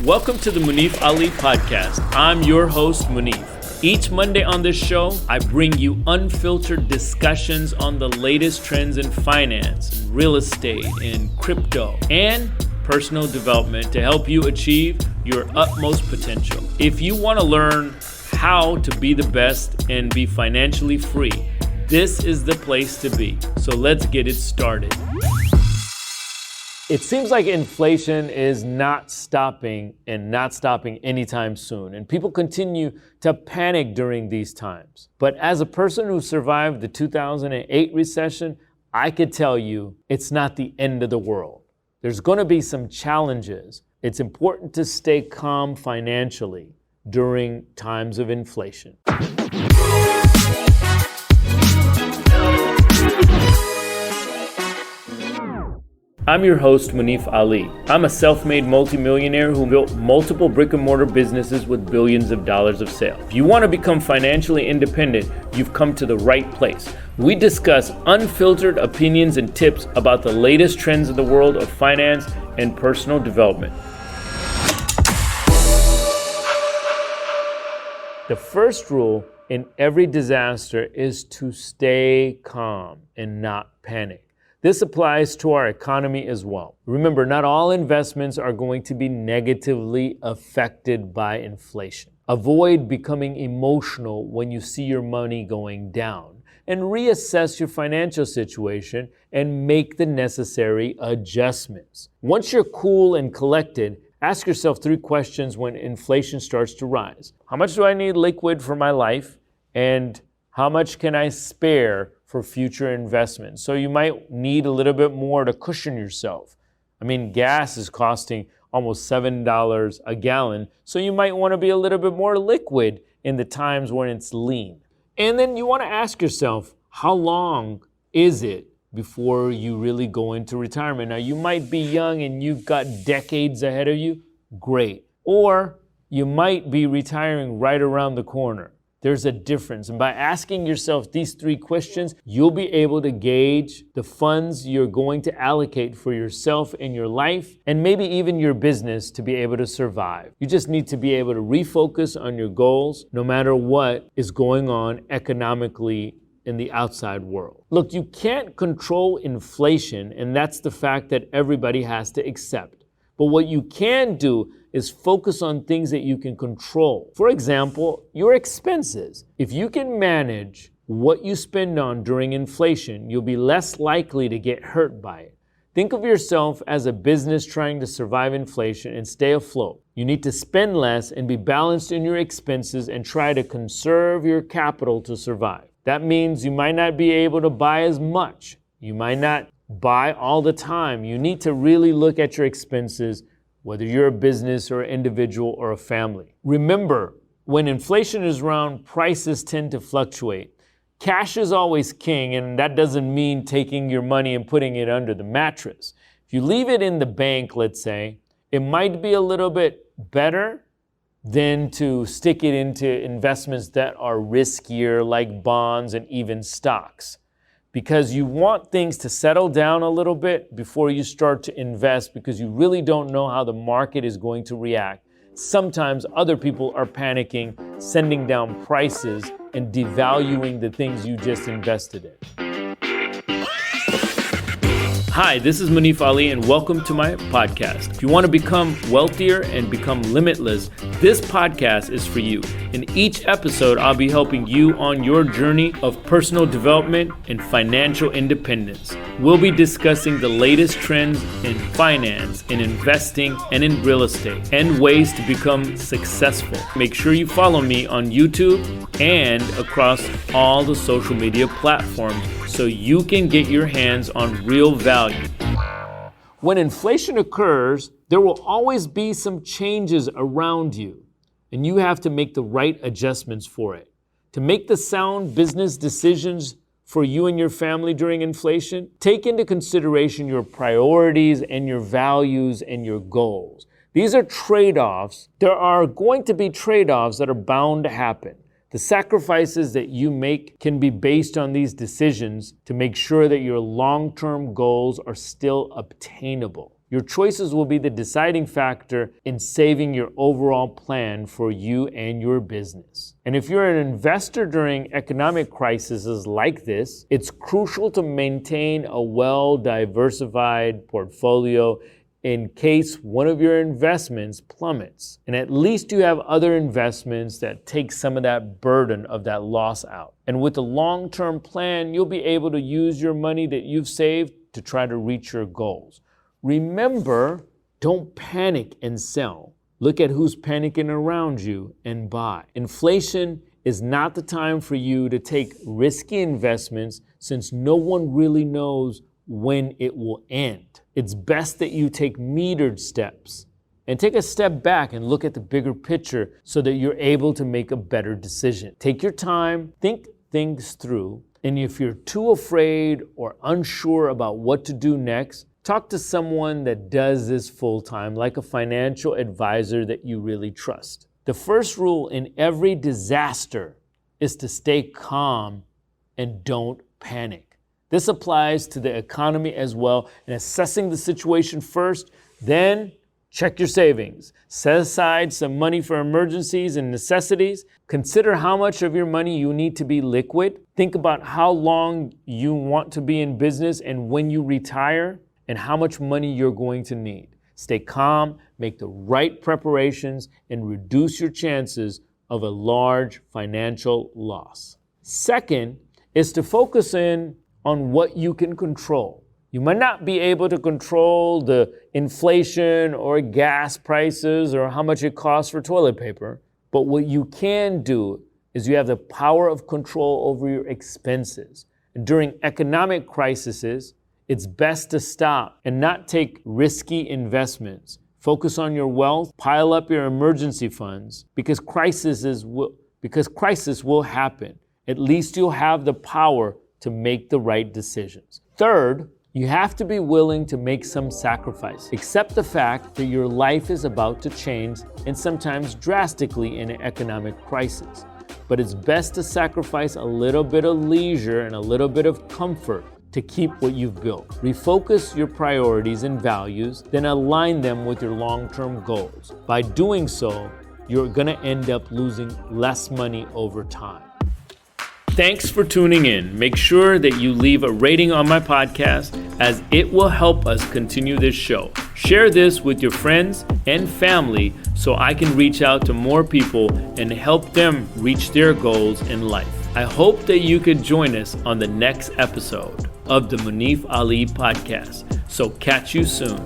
Welcome to the Munif Ali podcast. I'm your host, Munif. Each Monday on this show, I bring you unfiltered discussions on the latest trends in finance, real estate, and crypto, and personal development to help you achieve your utmost potential. If you want to learn how to be the best and be financially free, this is the place to be. So let's get it started. It seems like inflation is not stopping anytime soon, and people continue to panic during these times. But as a person who survived the 2008 recession, I could tell you it's not the end of the world. There's going to be some challenges. It's important to stay calm financially during times of inflation. I'm your host, Munif Ali. I'm a self-made multimillionaire who built multiple brick-and-mortar businesses with billions of dollars of sales. If you want to become financially independent, you've come to the right place. We discuss unfiltered opinions and tips about the latest trends in the world of finance and personal development. The first rule in every disaster is to stay calm and not panic. This applies to our economy as well. Remember, not all investments are going to be negatively affected by inflation. Avoid becoming emotional when you see your money going down, and reassess your financial situation and make the necessary adjustments. Once you're cool and collected, ask yourself 3 questions when inflation starts to rise. How much do I need liquid for my life? And how much can I spare for future investments? So you might need a little bit more to cushion yourself. I mean, gas is costing almost $7 a gallon, so you might want to be a little bit more liquid in the times when it's lean. And then you want to ask yourself, how long is it before you really go into retirement? Now, you might be young and you've got decades ahead of you. Great. Or you might be retiring right around the corner. There's a difference. And by asking yourself these 3 questions, you'll be able to gauge the funds you're going to allocate for yourself and your life, and maybe even your business to be able to survive. You just need to be able to refocus on your goals no matter what is going on economically in the outside world. Look, you can't control inflation, and that's the fact that everybody has to accept. But what you can do is focus on things that you can control. For example, your expenses. If you can manage what you spend on during inflation, you'll be less likely to get hurt by it. Think of yourself as a business trying to survive inflation and stay afloat. You need to spend less and be balanced in your expenses and try to conserve your capital to survive. That means you might not be able to buy as much. You might not buy all the time. You need to really look at your expenses, whether you're a business or an individual or a family. Remember, when inflation is around, prices tend to fluctuate. Cash is always king, and that doesn't mean taking your money and putting it under the mattress. If you leave it in the bank, let's say, it might be a little bit better than to stick it into investments that are riskier, like bonds and even stocks. Because you want things to settle down a little bit before you start to invest, because you really don't know how the market is going to react. Sometimes other people are panicking, sending down prices, and devaluing the things you just invested in. Hi, this is Munif Ali, and welcome to my podcast. If you want to become wealthier and become limitless, this podcast is for you. In each episode, I'll be helping you on your journey of personal development and financial independence. We'll be discussing the latest trends in finance, in investing, and in real estate, and ways to become successful. Make sure you follow me on YouTube and across all the social media platforms so you can get your hands on real value. When inflation occurs, there will always be some changes around you, and you have to make the right adjustments for it. To make the sound business decisions for you and your family during inflation, take into consideration your priorities and your values and your goals. These are trade-offs. There are going to be trade-offs that are bound to happen. The sacrifices that you make can be based on these decisions to make sure that your long-term goals are still obtainable. Your choices will be the deciding factor in saving your overall plan for you and your business. And if you're an investor during economic crises like this, it's crucial to maintain a well-diversified portfolio in case one of your investments plummets. And at least you have other investments that take some of that burden of that loss out. And with a long-term plan, you'll be able to use your money that you've saved to try to reach your goals. Remember, don't panic and sell. Look at who's panicking around you and buy. Inflation is not the time for you to take risky investments since no one really knows when it will end. It's best that you take metered steps and take a step back and look at the bigger picture so that you're able to make a better decision. Take your time, think things through, and if you're too afraid or unsure about what to do next, talk to someone that does this full-time, like a financial advisor that you really trust. The first rule in every disaster is to stay calm and don't panic. This applies to the economy as well. In assessing the situation first, then check your savings. Set aside some money for emergencies and necessities. Consider how much of your money you need to be liquid. Think about how long you want to be in business and when you retire, and how much money you're going to need. Stay calm, make the right preparations, and reduce your chances of a large financial loss. Second is to focus in on what you can control. You might not be able to control the inflation or gas prices or how much it costs for toilet paper, but what you can do is you have the power of control over your expenses. And during economic crises, it's best to stop and not take risky investments. Focus on your wealth, pile up your emergency funds, because crisis will happen. At least you'll have the power to make the right decisions. Third, you have to be willing to make some sacrifice. Accept the fact that your life is about to change, and sometimes drastically in an economic crisis. But it's best to sacrifice a little bit of leisure and a little bit of comfort to keep what you've built. Refocus your priorities and values, then align them with your long-term goals. By doing so, you're gonna end up losing less money over time. Thanks for tuning in. Make sure that you leave a rating on my podcast, as it will help us continue this show. Share this with your friends and family so I can reach out to more people and help them reach their goals in life. I hope that you could join us on the next episode of the Munif Ali podcast. So catch you soon.